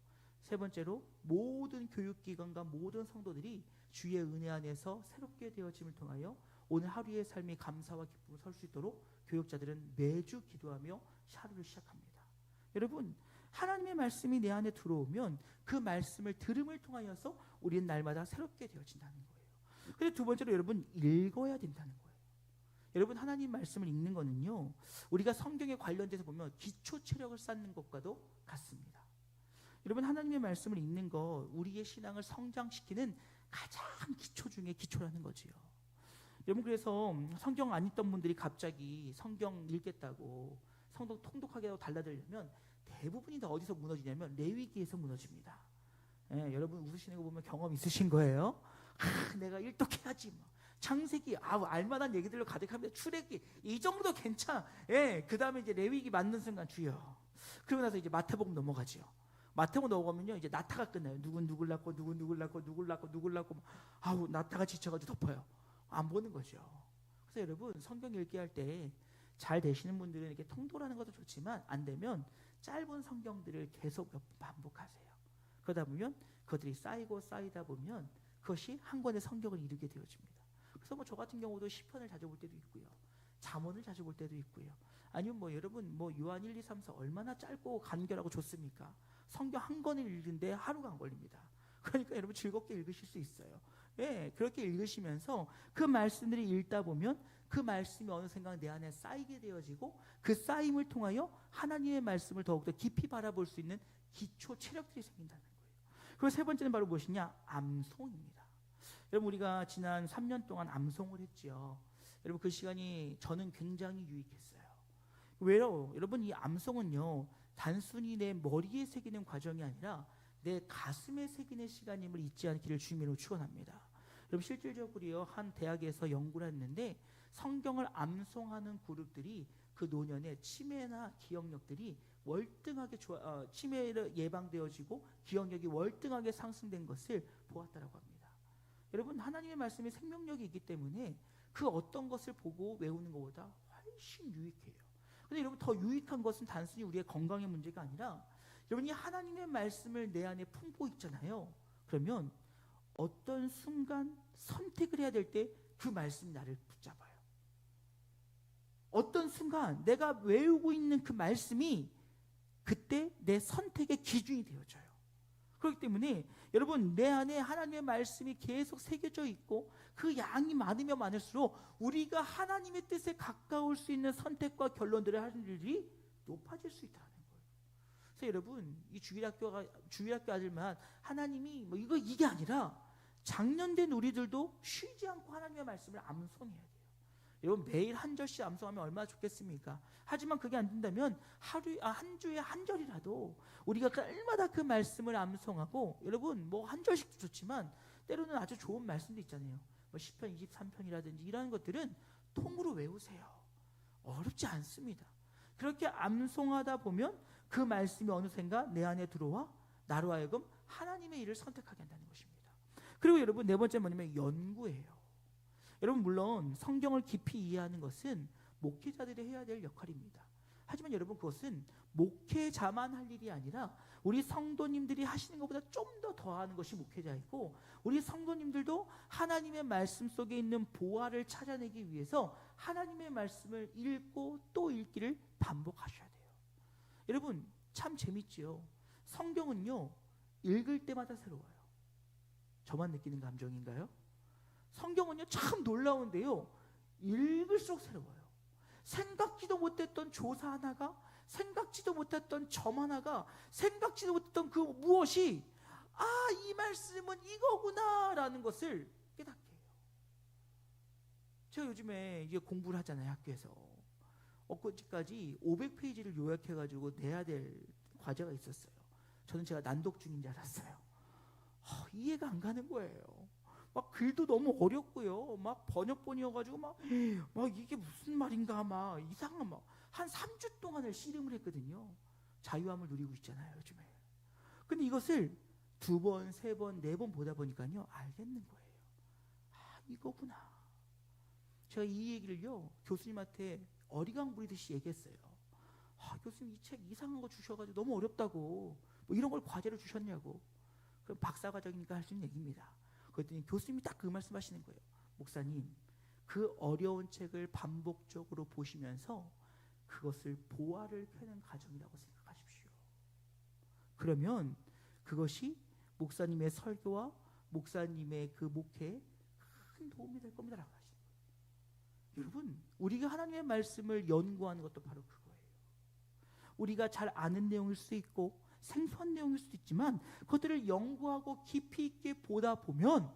A: 세 번째로, 모든 교육기관과 모든 성도들이 주의 은혜 안에서 새롭게 되어짐을 통하여 오늘 하루의 삶이 감사와 기쁨을 설 수 있도록 교육자들은 매주 기도하며 하루를 시작합니다. 여러분, 하나님의 말씀이 내 안에 들어오면 그 말씀을 들음을 통하여서 우리는 날마다 새롭게 되어진다는 거예요. 그리고 두 번째로 여러분, 읽어야 된다는 거예요. 여러분, 하나님 말씀을 읽는 거는요, 우리가 성경에 관련돼서 보면 기초 체력을 쌓는 것과도 같습니다. 여러분, 하나님의 말씀을 읽는 거 우리의 신앙을 성장시키는 가장 기초 중에 기초라는 거지요. 여러분, 그래서 성경 안 읽던 분들이 갑자기 성경 읽겠다고 성경 통독하게 하고 달라들려면 대부분이 다 어디서 무너지냐면 레위기에서 무너집니다. 예, 여러분 웃으시는 거 보면 경험 있으신 거예요. 내가 일독해야지 뭐. 창세기 알만한 얘기들로 가득합니다. 출애기 이 정도 괜찮아. 예, 그 다음에 이제 레위기 맞는 순간 주여. 그러고 나서 이제 마태복음 넘어가죠. 마태복음 넘어가면요 이제 나타가 끝나요. 누굴 낳고 나타가 지쳐가지고 덮어요. 안 보는 거죠. 그래서 여러분 성경 읽기 할 때 잘 되시는 분들은 이렇게 통독하는 것도 좋지만 안 되면 짧은 성경들을 계속 몇 번 반복하세요. 그러다 보면 그것들이 쌓이다 보면 그것이 한 권의 성경을 이루게 되어집니다. 그래서 뭐 저 같은 경우도 시편을 자주 볼 때도 있고요. 잠언을 자주 볼 때도 있고요. 아니면 뭐 여러분 뭐 요한 1, 2, 3, 4 얼마나 짧고 간결하고 좋습니까? 성경 한 권을 읽는데 하루가 안 걸립니다. 그러니까 여러분 즐겁게 읽으실 수 있어요. 예, 그렇게 읽으시면서 그 말씀들이 읽다 보면 그 말씀이 어느 순간 내 안에 쌓이게 되어지고 그 쌓임을 통하여 하나님의 말씀을 더욱더 깊이 바라볼 수 있는 기초 체력들이 생긴다는 거예요. 그리고 세 번째는 바로 무엇이냐? 암송입니다. 여러분 우리가 지난 3년 동안 암송을 했죠. 여러분 그 시간이 저는 굉장히 유익했어요. 왜요? 여러분 이 암송은요 단순히 내 머리에 새기는 과정이 아니라 내 가슴에 새기는 시간임을 잊지 않기를 주님으로 축원합니다. 여러분 실질적으로요 한 대학에서 연구를 했는데 성경을 암송하는 그룹들이 그 노년에 치매나 기억력들이 월등하게 치매를 예방되어지고 기억력이 월등하게 상승된 것을 보았다라고 합니다. 여러분 하나님의 말씀이 생명력이 있기 때문에 그 어떤 것을 보고 외우는 것보다 훨씬 유익해요. 근데 여러분 더 유익한 것은 단순히 우리의 건강의 문제가 아니라 여러분이 하나님의 말씀을 내 안에 품고 있잖아요. 그러면 어떤 순간 선택을 해야 될 때 그 말씀이 나를 붙잡아요. 어떤 순간 내가 외우고 있는 그 말씀이 그때 내 선택의 기준이 되어져요. 그렇기 때문에 여러분 내 안에 하나님의 말씀이 계속 새겨져 있고 그 양이 많으면 많을수록 우리가 하나님의 뜻에 가까울 수 있는 선택과 결론들을 하는 일이 높아질 수 있다는 거예요. 그래서 여러분 이 주일학교 아들만 하나님이 뭐 이게 아니라 작년 된 우리들도 쉬지 않고 하나님의 말씀을 암송해야 돼요. 여러분 매일 한 절씩 암송하면 얼마나 좋겠습니까? 하지만 그게 안 된다면 한 주에 한 절이라도 우리가 날마다 그 말씀을 암송하고 여러분 뭐 한 절씩도 좋지만 때로는 아주 좋은 말씀도 있잖아요. 뭐 시편 23편이라든지 이런 것들은 통으로 외우세요. 어렵지 않습니다. 그렇게 암송하다 보면 그 말씀이 어느샌가 내 안에 들어와 나로 하여금 하나님의 일을 선택하게 한다는 것입니다. 그리고 여러분 네 번째 뭐냐면 연구예요. 여러분 물론 성경을 깊이 이해하는 것은 목회자들이 해야 될 역할입니다. 하지만 여러분 그것은 목회자만 할 일이 아니라 우리 성도님들이 하시는 것보다 좀 더 더하는 것이 목회자이고 우리 성도님들도 하나님의 말씀 속에 있는 보화를 찾아내기 위해서 하나님의 말씀을 읽고 또 읽기를 반복하셔야 돼요. 여러분 참 재밌지요. 성경은요 읽을 때마다 새로워요. 저만 느끼는 감정인가요? 성경은요 참 놀라운데요 읽을수록 새로워요. 생각지도 못했던 조사 하나가 생각지도 못했던 점 하나가 생각지도 못했던 그 무엇이 이 말씀은 이거구나 라는 것을 깨닫게 해요. 제가 요즘에 이제 공부를 하잖아요. 학교에서 엊그제까지 500페이지를 요약해가지고 내야 될 과제가 있었어요. 저는 제가 난독 중인 줄 알았어요. 이해가 안 가는 거예요. 막 글도 너무 어렵고요. 막 번역본이어가지고 막 이게 무슨 말인가 막 이상한 한 3주 동안을 씨름을 했거든요. 자유함을 누리고 있잖아요 요즘에. 근데 이것을 2번, 3번, 4번 보다 보니까요 알겠는 거예요. 이거구나. 제가 이 얘기를요 교수님한테 어리광 부리듯이 얘기했어요. 교수님 이 책 이상한 거 주셔가지고 너무 어렵다고 뭐 이런 걸 과제로 주셨냐고. 그럼 박사과정이니까 할 수 있는 얘기입니다. 그랬더니 교수님이 딱 그 말씀하시는 거예요. 목사님, 그 어려운 책을 반복적으로 보시면서 그것을 보화를 캐는 과정이라고 생각하십시오. 그러면 그것이 목사님의 설교와 목사님의 그 목회에 큰 도움이 될 겁니다라고 하시는 거예요. 여러분, 우리가 하나님의 말씀을 연구하는 것도 바로 그거예요. 우리가 잘 아는 내용일 수도 있고 생소한 내용일 수도 있지만 그것들을 연구하고 깊이 있게 보다 보면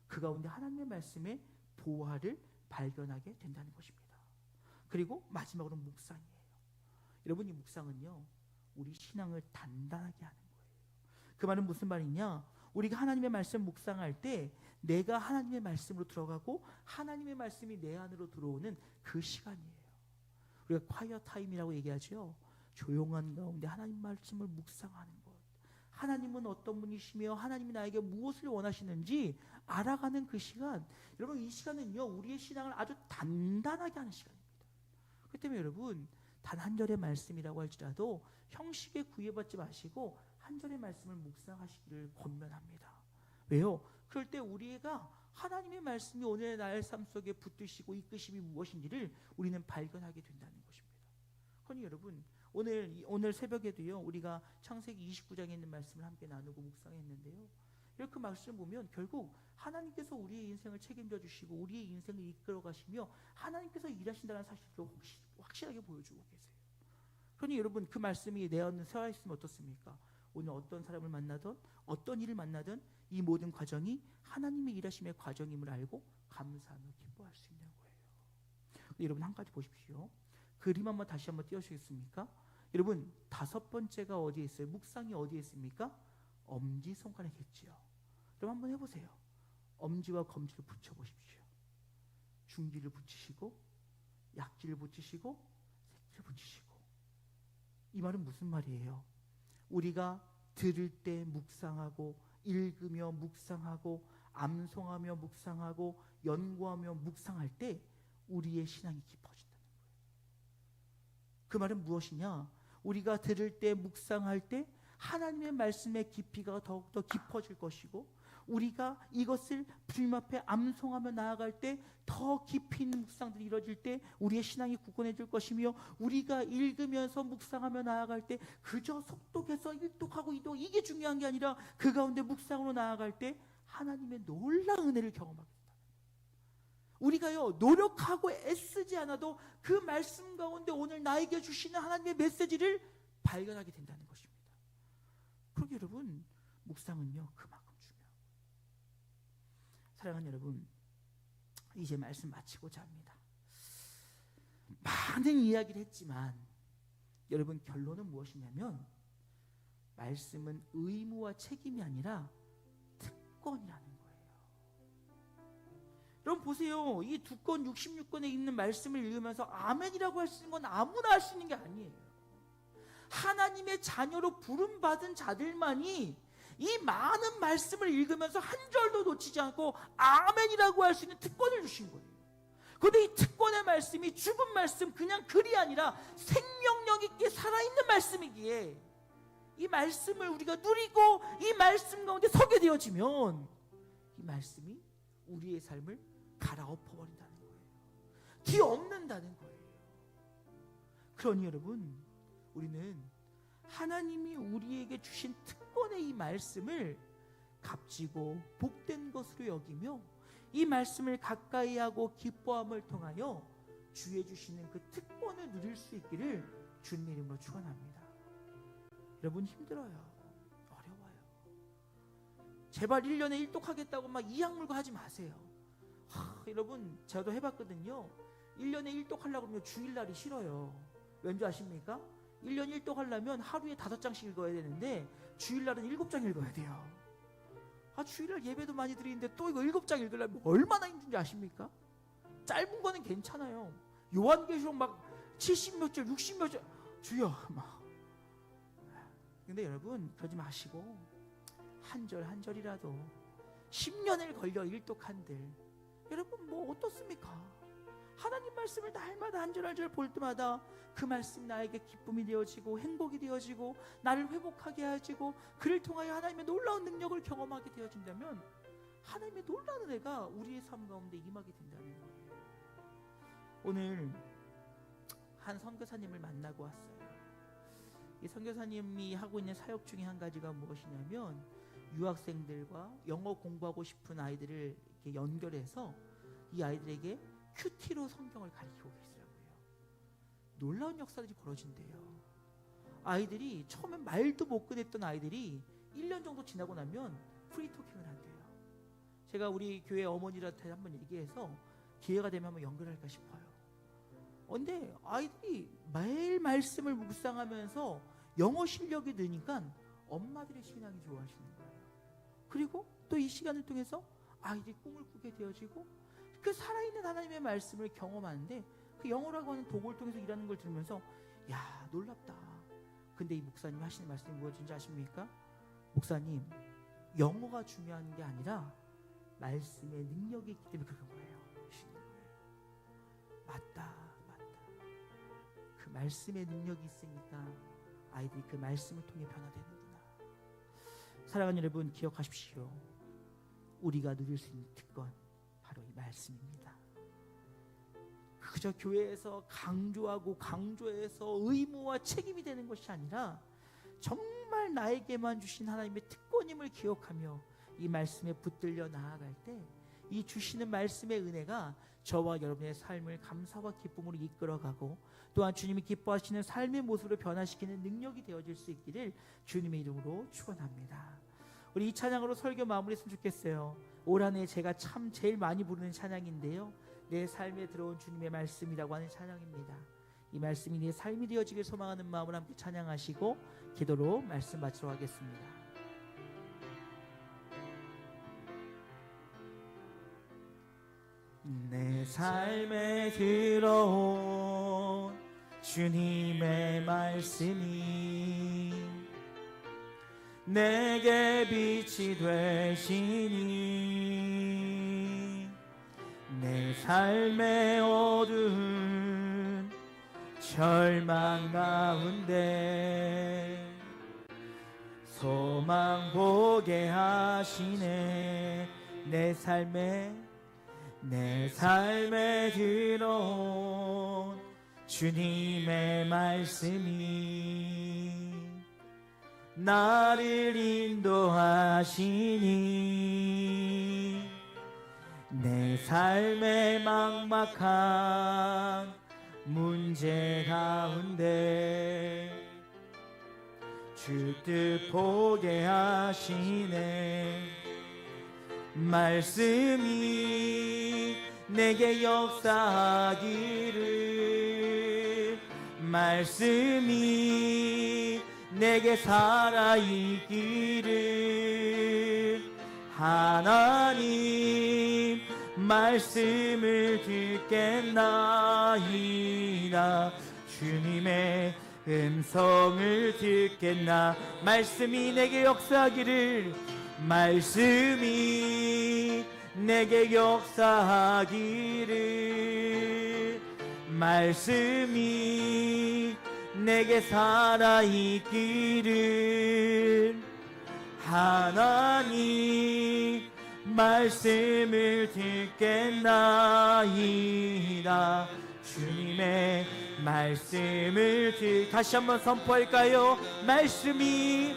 A: 그 가운데 하나님의 말씀의 보화를 발견하게 된다는 것입니다. 그리고 마지막으로 묵상이에요. 여러분, 이 묵상은요, 우리 신앙을 단단하게 하는 거예요. 그 말은 무슨 말이냐? 우리가 하나님의 말씀 묵상할 때 내가 하나님의 말씀으로 들어가고 하나님의 말씀이 내 안으로 들어오는 그 시간이에요. 우리가 콰이어 타임이라고 얘기하죠. 조용한 가운데 하나님 말씀을 묵상하는 것. 하나님은 어떤 분이시며 하나님이 나에게 무엇을 원하시는지 알아가는 그 시간. 여러분, 이 시간은요, 우리의 신앙을 아주 단단하게 하는 시간입니다. 그렇기 때문에 여러분, 단 한 절의 말씀이라고 할지라도 형식에 구애받지 마시고 한 절의 말씀을 묵상하시기를 권면합니다. 왜요? 그럴 때 우리가 하나님의 말씀이 오늘 나의 삶 속에 붙드시고 이끄심이 무엇인지를 우리는 발견하게 된다는 것입니다. 그러니 여러분, 오늘 새벽에도요, 우리가 창세기 29장에 있는 말씀을 함께 나누고 묵상했는데요, 이렇게 말씀을 보면 결국 하나님께서 우리의 인생을 책임져 주시고 우리의 인생을 이끌어 가시며 하나님께서 일하신다는 사실을 확실하게 보여주고 계세요. 그러니 여러분, 그 말씀이 내 안에 살아 있으면 어떻습니까? 오늘 어떤 사람을 만나든 어떤 일을 만나든 이 모든 과정이 하나님의 일하심의 과정임을 알고 감사하며 기뻐할 수 있는 거예요. 여러분, 한 가지 보십시오. 그림 한번 다시 한번 띄워주시겠습니까? 여러분, 다섯 번째가 어디에 있어요? 묵상이 어디에 있습니까? 엄지손가락에 있지요. 그럼 한번 해보세요. 엄지와 검지를 붙여보십시오. 중지를 붙이시고 약지를 붙이시고 새끼를 붙이시고. 이 말은 무슨 말이에요? 우리가 들을 때 묵상하고 읽으며 묵상하고 암송하며 묵상하고 연구하며 묵상할 때 우리의 신앙이 깊어진다는 거예요. 그 말은 무엇이냐? 우리가 들을 때 묵상할 때 하나님의 말씀의 깊이가 더욱더 깊어질 것이고 우리가 이것을 주님 앞에 암송하며 나아갈 때 더 깊이 있는 묵상들이 이루어질 때 우리의 신앙이 굳건해질 것이며 우리가 읽으면서 묵상하며 나아갈 때 그저 속독해서 일독하고 이독 이게 중요한 게 아니라 그 가운데 묵상으로 나아갈 때 하나님의 놀라운 은혜를 경험하게 된다. 우리가요, 노력하고 애쓰지 않아도 그 말씀 가운데 오늘 나에게 주시는 하나님의 메시지를 발견하게 된다는 것입니다. 그러게 여러분, 묵상은요 그만큼 중요해요. 사랑하는 여러분, 이제 말씀 마치고자 합니다. 많은 이야기를 했지만 여러분, 결론은 무엇이냐면 말씀은 의무와 책임이 아니라 특권이라는 거예요. 여러분 보세요. 이 두 권 66권에 있는 말씀을 읽으면서 아멘이라고 할 수 있는 건 아무나 할 수 있는 게 아니에요. 하나님의 자녀로 부름받은 자들만이 이 많은 말씀을 읽으면서 한 절도 놓치지 않고 아멘이라고 할 수 있는 특권을 주신 거예요. 그런데 이 특권의 말씀이 죽은 말씀, 그냥 글이 아니라 생명력 있게 살아있는 말씀이기에 이 말씀을 우리가 누리고 이 말씀 가운데 서게 되어지면 이 말씀이 우리의 삶을 갈아엎어버린다는 거예요. 뒤엎는다는 거예요. 그러니 여러분, 우리는 하나님이 우리에게 주신 특권의 이 말씀을 값지고 복된 것으로 여기며 이 말씀을 가까이 하고 기뻐함을 통하여 주의 주시는 그 특권을 누릴 수 있기를 주님 이름으로 축원합니다. 여러분, 힘들어요. 어려워요. 제발 1년에 1독하겠다고 막 이악 물고 하지 마세요. 여러분, 저도 해봤거든요. 1년에 1독하려고 하면 주일날이 싫어요. 왠지 아십니까? 1년 1독 하려면 하루에 5장씩 읽어야 되는데 주일날은 7장 읽어야 돼요. 주일날 예배도 많이 드리는데 또 이거 7장 읽으려면 얼마나 힘든지 아십니까? 짧은 거는 괜찮아요. 요한계시록 막 70몇 절, 60몇 절 주여 막. 근데 여러분, 그러지 마시고 한 절 한 절이라도 10년을 걸려 1독한들 여러분 뭐 어떻습니까? 하나님 말씀을 날마다 한 절 한 절 볼 때마다 그 말씀이 나에게 기쁨이 되어지고 행복이 되어지고 나를 회복하게 해지고 그를 통하여 하나님의 놀라운 능력을 경험하게 되어진다면 하나님의 놀라운 은혜가 우리의 삶 가운데 임하게 된다는 거예요. 오늘 한 선교사님을 만나고 왔어요. 이 선교사님이 하고 있는 사역 중에 한 가지가 무엇이냐면 유학생들과 영어 공부하고 싶은 아이들을 이렇게 연결해서 이 아이들에게 큐티로 성경을 가르치고 계시더라고요. 놀라운 역사들이 벌어진대요. 아이들이 처음엔 말도 못 꺼냈던 아이들이 1년 정도 지나고 나면 프리토킹을 한대요. 제가 우리 교회 어머니한테 한번 얘기해서 기회가 되면 한번 연결할까 싶어요. 근데 아이들이 매일 말씀을 묵상하면서 영어 실력이 느니까 엄마들의 신앙이 좋아하시는 거예요. 그리고 또 이 시간을 통해서 아이들이 꿈을 꾸게 되어지고 그 살아있는 하나님의 말씀을 경험하는데 그 영어라고 하는 도구를 통해서 일하는 걸 들으면서 야, 놀랍다. 근데 이 목사님 하시는 말씀이 무엇인지 아십니까? 목사님, 영어가 중요한 게 아니라 말씀의 능력이 있기 때문에 그런 거예요. 맞다. 그 말씀의 능력이 있으니까 아이들이 그 말씀을 통해 변화되는구나. 사랑하는 여러분, 기억하십시오. 우리가 누릴 수 있는 특권 바로 이 말씀입니다. 그저 교회에서 강조해서 의무와 책임이 되는 것이 아니라 정말 나에게만 주신 하나님의 특권임을 기억하며 이 말씀에 붙들려 나아갈 때 이 주시는 말씀의 은혜가 저와 여러분의 삶을 감사와 기쁨으로 이끌어가고 또한 주님이 기뻐하시는 삶의 모습으로 변화시키는 능력이 되어질 수 있기를 주님의 이름으로 축원합니다. 우리 이 찬양으로 설교 마무리했으면 좋겠어요. 올 한 해 제가 참 제일 많이 부르는 찬양인데요, 내 삶에 들어온 주님의 말씀이라고 하는 찬양입니다. 이 말씀이 내 삶이 되어지길 소망하는 마음으로 함께 찬양하시고 기도로 말씀 마치도록 하겠습니다. 내 삶에 들어온 주님의 말씀이 내게 빛이 되시니 내 삶의 어두운 절망 가운데 소망 보게 하시네. 내 삶에 들어온 주님의 말씀이 나를 인도하시니 내 삶의 막막한 문제 가운데 주 뜻 보게 하시네. 말씀이 내게 역사하기를, 말씀이 내게 살아있기를, 하나님 말씀을 듣겠나이다. 주님의 음성을 듣겠나. 말씀이 내게 역사하기를, 말씀이 내게 역사하기를, 말씀이 내게 살아있기를, 하나님 말씀을 듣겠나이다. 주님의 말씀을 다시 한번 선포할까요? 말씀이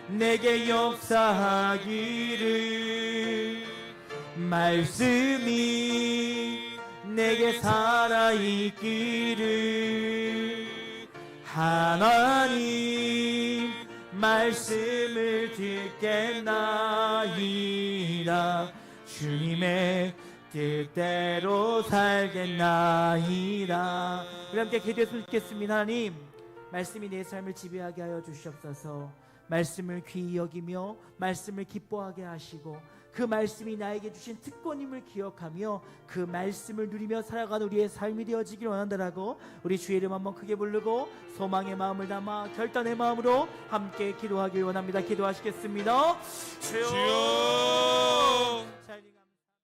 A: 내게 역사하기를, 말씀이 내게 살아있기를, 하나님 말씀을 듣겠나이다. 주님의 뜻대로 살겠나이다. 우리 함께 기도했으면 좋겠습니다. 하나님, 말씀이 내 삶을 지배하게 하여 주시옵소서. 말씀을 귀히 여기며 말씀을 기뻐하게 하시고 그 말씀이 나에게 주신 특권임을 기억하며 그 말씀을 누리며 살아가는 우리의 삶이 되어지길 원한다라고 우리 주의 이름 한번 크게 부르고 소망의 마음을 담아 결단의 마음으로 함께 기도하길 원합니다. 기도하시겠습니다.
B: 주여